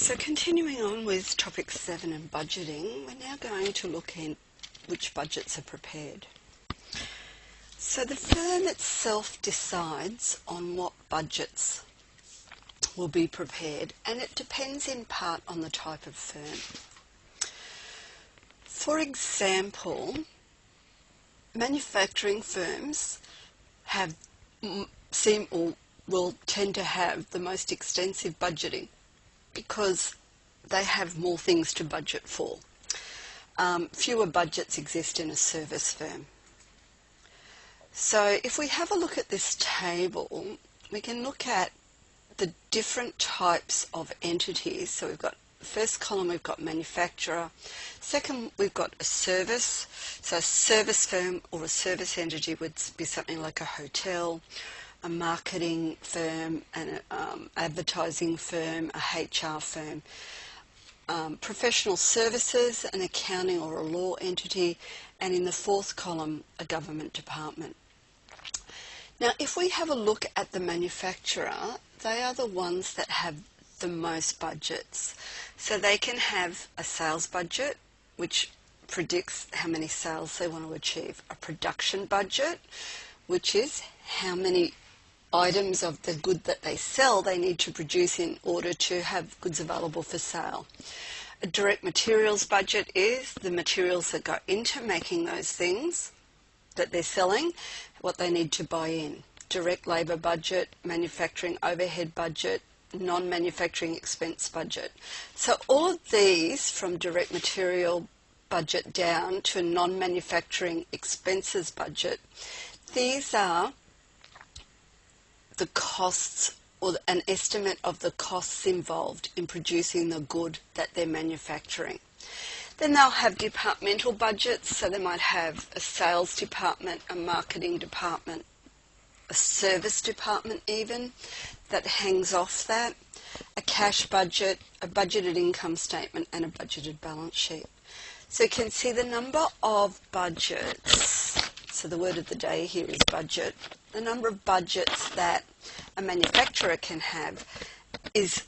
So continuing on with topic 7 and budgeting, we're now going to look at which budgets are prepared. So the firm itself decides on what budgets will be prepared, and it depends in part on the type of firm. For example, manufacturing firms will tend to have the most extensive budgeting because they have more things to budget for. Fewer budgets exist in a service firm. So if we have a look at this table, we can look at the different types of entities. So we've got the first column, we've got manufacturer. Second, we've got a service. So a service firm or a service entity would be something like a hotel, a marketing firm, an advertising firm, a HR firm. Professional services, an accounting or a law entity, and in the fourth column, a government department. Now, if we have a look at the manufacturer, they are the ones that have the most budgets. So they can have a sales budget, which predicts how many sales they want to achieve. A production budget, which is how many items of the good that they sell they need to produce in order to have goods available for sale. A direct materials budget is the materials that go into making those things that they're selling, what they need to buy in. Direct labour budget, manufacturing overhead budget, non-manufacturing expense budget. So all of these, from direct material budget down to non-manufacturing expenses budget, these are the costs or an estimate of the costs involved in producing the good that they're manufacturing. Then they'll have departmental budgets, so they might have a sales department, a marketing department, a service department even, that hangs off that, a cash budget, a budgeted income statement, and a budgeted balance sheet. So you can see the number of budgets, so the word of the day here is budget, the number of budgets that a manufacturer can have is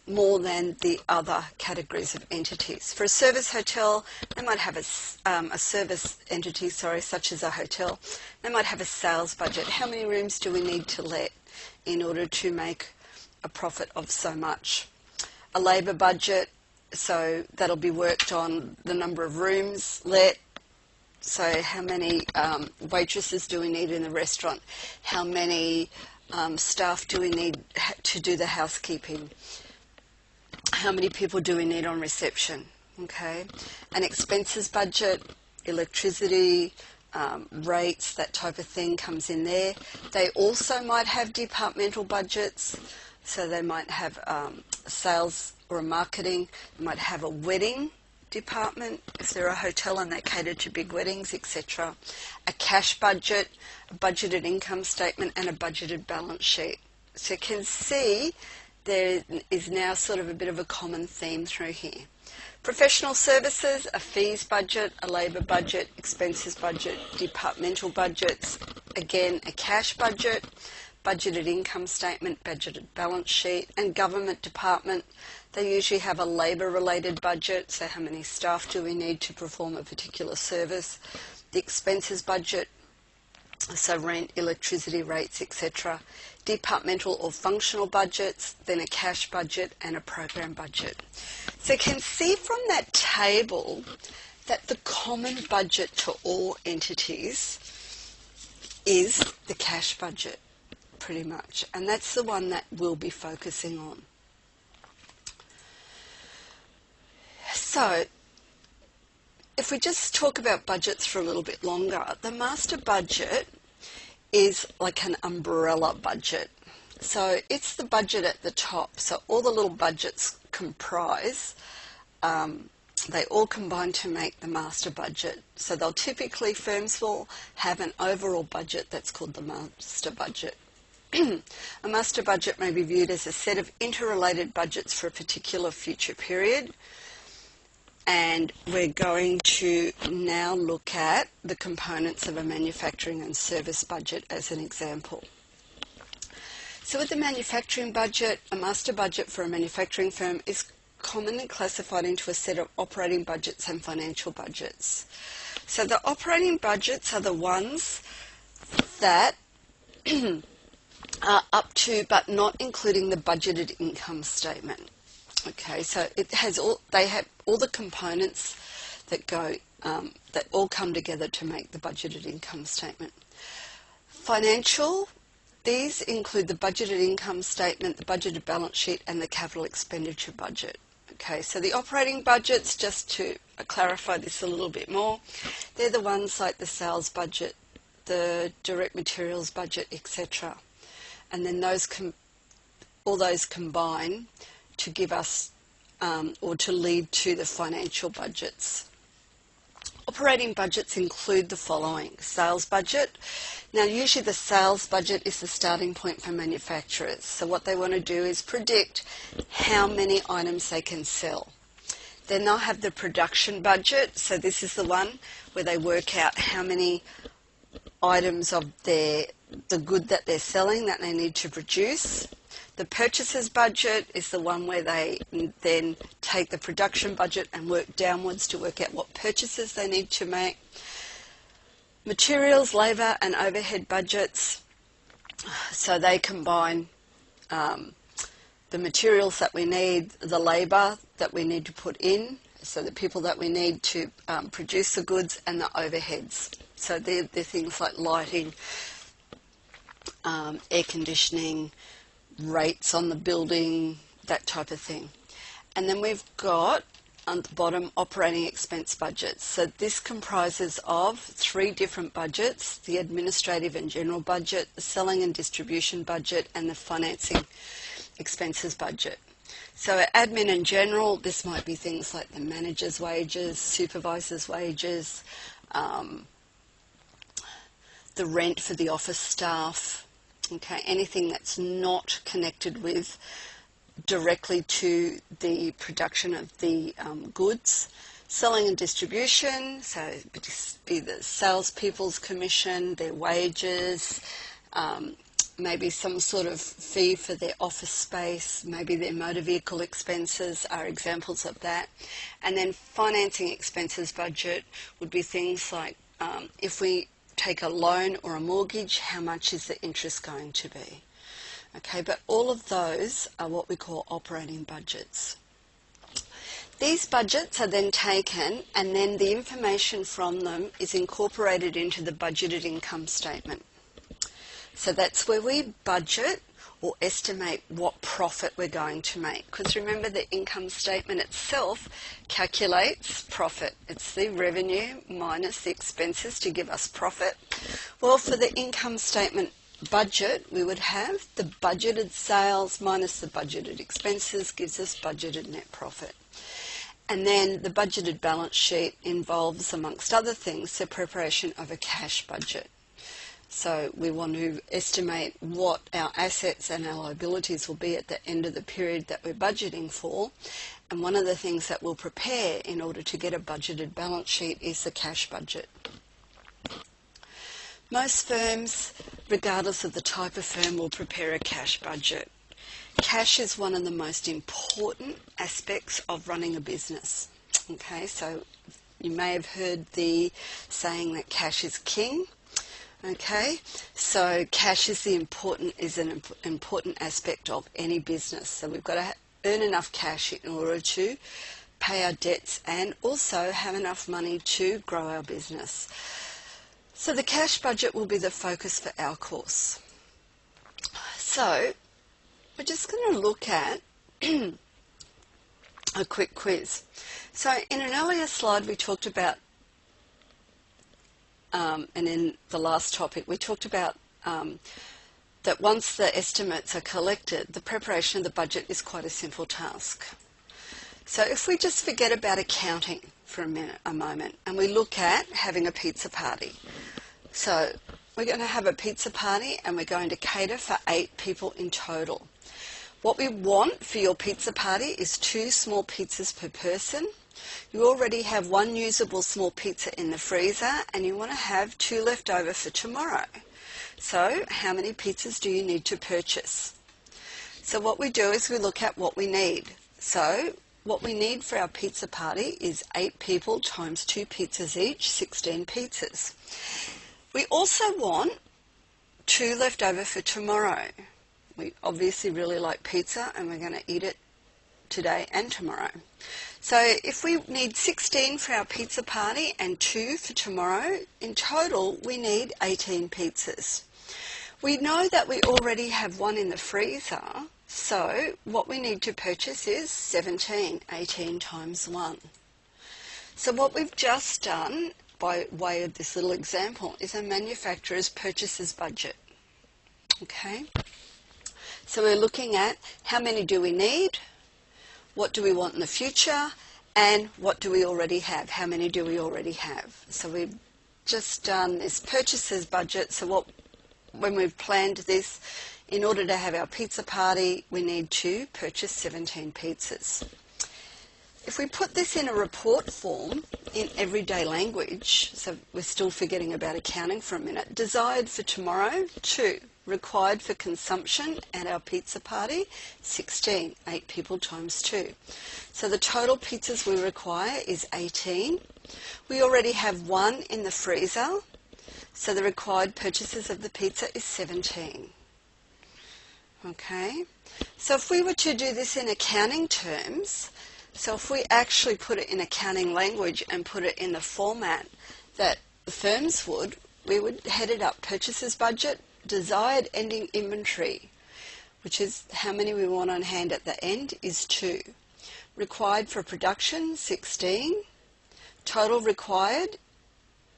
more than the other categories of entities. For a service hotel, they might have a service entity, such as a hotel. They might have a sales budget. How many rooms do we need to let in order to make a profit of so much? A labour budget, so that'll be worked on the number of rooms let. So how many waitresses do we need in the restaurant? How many staff do we need to do the housekeeping? How many people do we need on reception? Okay, an expenses budget, electricity, rates, that type of thing comes in there. They also might have departmental budgets, so they might have sales or a marketing, they might have a wedding department if they're a hotel and they cater to big weddings, etc. A cash budget, a budgeted income statement, and a budgeted balance sheet. So you can see there is now sort of a bit of a common theme through here. Professional services, a fees budget, a labour budget, expenses budget, departmental budgets, again a cash budget, budgeted income statement, budgeted balance sheet, and government department. They usually have a labour-related budget, so how many staff do we need to perform a particular service. The expenses budget, so rent, electricity rates, etc. Departmental or functional budgets, then a cash budget and a program budget. So you can see from that table that the common budget to all entities is the cash budget, pretty much, and that's the one that we'll be focusing on. So, if we just talk about budgets for a little bit longer, the master budget is like an umbrella budget. So it's the budget at the top. So all the little budgets comprise, they all combine to make the master budget. So they'll typically, firms will have an overall budget that's called the master budget. A master budget may be viewed as a set of interrelated budgets for a particular future period. And we're going to now look at the components of a manufacturing and service budget as an example. So with the manufacturing budget, a master budget for a manufacturing firm is commonly classified into a set of operating budgets and financial budgets. So the operating budgets are the ones that are up to but not including the budgeted income statement. Okay, so they have all the components that go that all come together to make the budgeted income statement. Financial, these include the budgeted income statement, the budgeted balance sheet, and the capital expenditure budget. Okay, so the operating budgets, just to clarify this a little bit more, they're the ones like the sales budget, the direct materials budget, etc. And then all those combine to give us or to lead to the financial budgets. Operating budgets include the following. Sales budget. Now usually the sales budget is the starting point for manufacturers. So what they want to do is predict how many items they can sell. Then they'll have the production budget. So this is the one where they work out how many items of the good that they're selling that they need to produce. The purchases budget is the one where they then take the production budget and work downwards to work out what purchases they need to make. Materials, labour and overhead budgets, so they combine the materials that we need, the labour that we need to put in, so the people that we need to produce the goods, and the overheads. So they're things like lighting, air conditioning, rates on the building, that type of thing. And then we've got on the bottom operating expense budgets. So this comprises of 3 different budgets: the administrative and general budget, the selling and distribution budget, and the financing expenses budget. So admin and general, this might be things like the manager's wages, supervisor's wages, the rent for the office staff. Okay, anything that's not connected with directly to the production of the goods. Selling and distribution, so be the salespeople's commission, their wages, maybe some sort of fee for their office space, maybe their motor vehicle expenses are examples of that. And then financing expenses budget would be things like if we take a loan or a mortgage, how much is the interest going to be? Okay, but all of those are what we call operating budgets. These budgets are then taken, and then the information from them is incorporated into the budgeted income statement. So that's where we budget or estimate what profit we're going to make. Because remember, the income statement itself calculates profit. It's the revenue minus the expenses to give us profit. Well, for the income statement budget, we would have the budgeted sales minus the budgeted expenses gives us budgeted net profit. And then the budgeted balance sheet involves, amongst other things, the preparation of a cash budget. So we want to estimate what our assets and our liabilities will be at the end of the period that we're budgeting for. And one of the things that we'll prepare in order to get a budgeted balance sheet is the cash budget. Most firms, regardless of the type of firm, will prepare a cash budget. Cash is one of the most important aspects of running a business. Okay, so you may have heard the saying that cash is king. Okay, so cash is an important aspect of any business. So we've got to earn enough cash in order to pay our debts and also have enough money to grow our business. So the cash budget will be the focus for our course. So we're just going to look at a quick quiz. So in an earlier slide we talked about and in the last topic we talked about that once the estimates are collected, the preparation of the budget is quite a simple task. So if we just forget about accounting for a moment, and we look at having a pizza party. So we're going to have a pizza party and we're going to cater for 8 people in total. What we want for your pizza party is 2 small pizzas per person. You already have 1 usable small pizza in the freezer and you want to have 2 left over for tomorrow. So how many pizzas do you need to purchase? So what we do is we look at what we need. So what we need for our pizza party is 8 people times 2 pizzas each, 16 pizzas. We also want 2 left over for tomorrow. We obviously really like pizza and we're going to eat it today and tomorrow. So if we need 16 for our pizza party and 2 for tomorrow, in total we need 18 pizzas. We know that we already have 1 in the freezer, so what we need to purchase is 17, 18 times 1. So what we've just done by way of this little example is a manufacturer's purchases budget. Okay? So we're looking at how many do we need, what do we want in the future, and what do we already have, how many do we already have. So we've just done this purchases budget. So when we've planned this, in order to have our pizza party, we need to purchase 17 pizzas. If we put this in a report form in everyday language, so we're still forgetting about accounting for a minute, desired for tomorrow, 2. Required for consumption at our pizza party, 16, 8 people times 2. So the total pizzas we require is 18. We already have 1 in the freezer, so the required purchases of the pizza is 17. Okay, so if we were to do this in accounting terms, so if we actually put it in accounting language and put it in the format that the firms would, we would head it up purchases budget, desired ending inventory, which is how many we want on hand at the end, is 2. Required for production, 16. Total required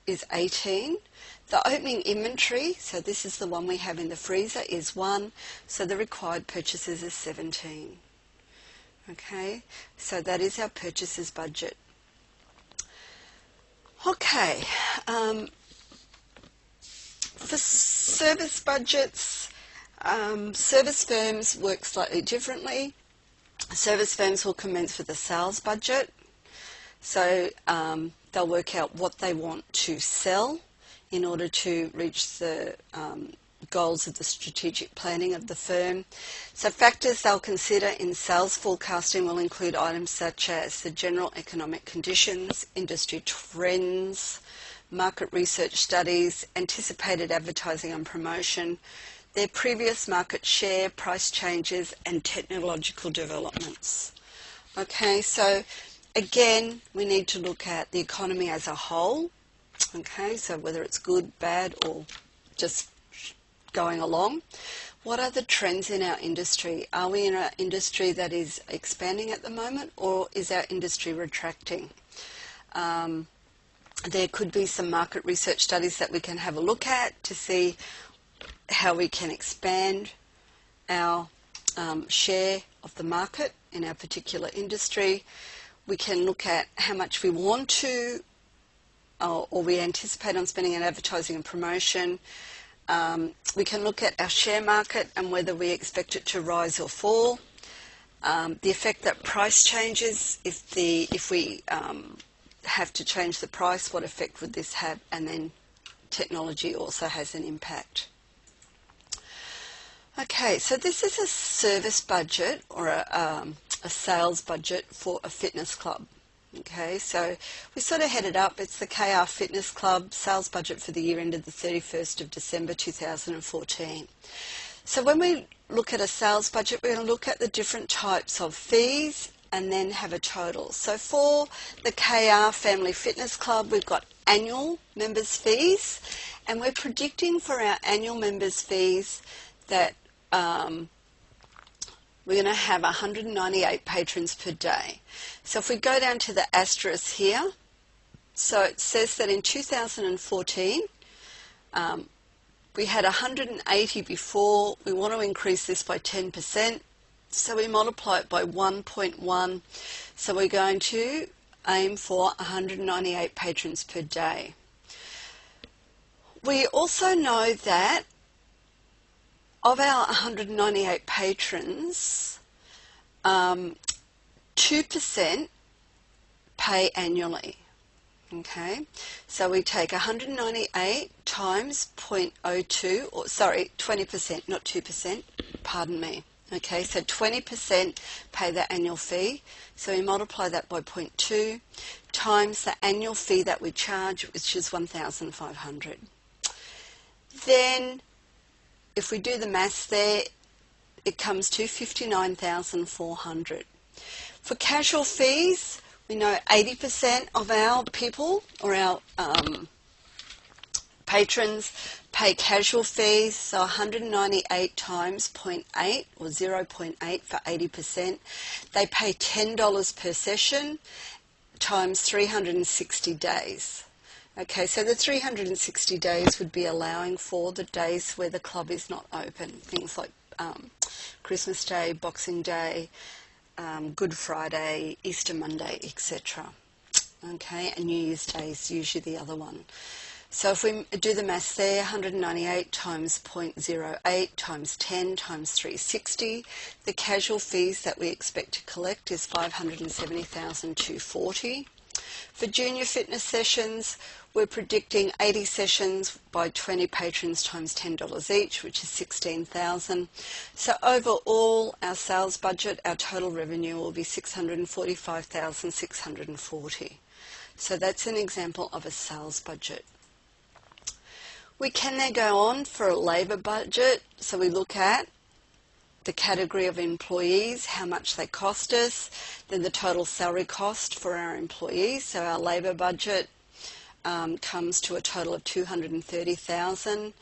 is 18. The opening inventory, so this is the one we have in the freezer, is 1. So the required purchases is 17. Okay, so that is our purchases budget. Okay, for service budgets, service firms work slightly differently. Service firms will commence with a sales budget. So they'll work out what they want to sell in order to reach the goals of the strategic planning of the firm. So factors they'll consider in sales forecasting will include items such as the general economic conditions, industry trends, market research studies, anticipated advertising and promotion, their previous market share, price changes, and technological developments. Okay, so again, we need to look at the economy as a whole. Okay, so whether it's good, bad, or just going along. What are the trends in our industry? Are we in an industry that is expanding at the moment, or is our industry retracting? There could be some market research studies that we can have a look at to see how we can expand our share of the market in our particular industry. We can look at how much we want to or we anticipate on spending on advertising and promotion. We can look at our share market and whether we expect it to rise or fall. The effect that price changes, if we have to change the price, what effect would this have? And then technology also has an impact. Okay, so this is a service budget or a sales budget for a fitness club. Okay, so we sort of headed up. It's the KR Fitness Club sales budget for the year ended the 31st of December 2014. So when we look at a sales budget, we're going to look at the different types of fees and then have a total. So for the KR Family Fitness Club, we've got annual members fees, and we're predicting for our annual members fees that we're going to have 198 patrons per day. So if we go down to the asterisk here, so it says that in 2014, we had 180 before. We want to increase this by 10%. So we multiply it by 1.1. So we're going to aim for 198 patrons per day. We also know that of our 198 patrons, 2% pay annually. Okay, so we take 198 times 0.02, or sorry, 20%, not 2%, pardon me. Okay, so 20% pay the annual fee. So we multiply that by 0.2 times the annual fee that we charge, which is 1,500. Then if we do the maths there, it comes to 59,400. For casual fees, we know 80% of our people or our patrons pay casual fees, so 198 times 0.8 or 0.8 for 80%. They pay $10 per session times 360 days. Okay, so the 360 days would be allowing for the days where the club is not open, things like Christmas Day, Boxing Day, Good Friday, Easter Monday, etc. Okay, and New Year's Day is usually the other one. So if we do the maths there, 198 times 0.08 times 10 times 360, the casual fees that we expect to collect is 570,240. For junior fitness sessions, we're predicting 80 sessions by 20 patrons times $10 each, which is 16,000. So overall, our sales budget, our total revenue will be 645,640. So that's an example of a sales budget. We can then go on for a labour budget. So we look at the category of employees, how much they cost us, then the total salary cost for our employees. So our labour budget comes to a total of 230,000.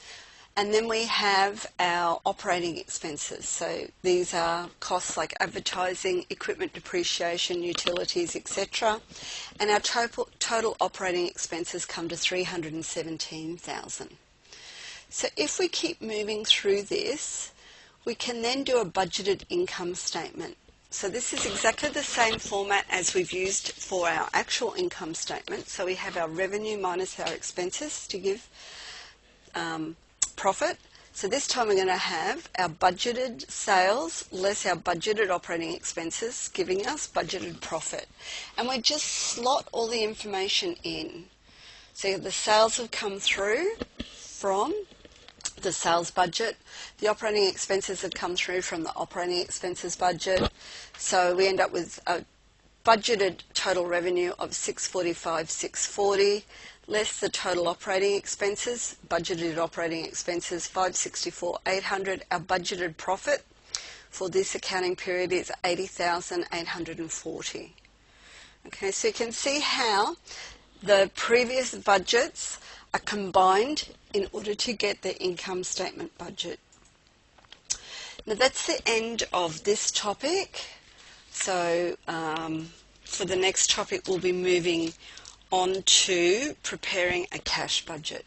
And then we have our operating expenses. So these are costs like advertising, equipment depreciation, utilities, etc. And our total operating expenses come to 317,000. So if we keep moving through this, we can then do a budgeted income statement. So this is exactly the same format as we've used for our actual income statement. So we have our revenue minus our expenses to give profit. So this time we're going to have our budgeted sales less our budgeted operating expenses, giving us budgeted profit. And we just slot all the information in. So the sales have come through from the sales budget. The operating expenses have come through from the operating expenses budget. So we end up with a budgeted total revenue of 645,640 less the total operating expenses, budgeted operating expenses 564,800. Our budgeted profit for this accounting period is 80,840. Okay, so you can see how the previous budgets are combined in order to get the income statement budget. Now that's the end of this topic. So for the next topic we'll be moving on to preparing a cash budget.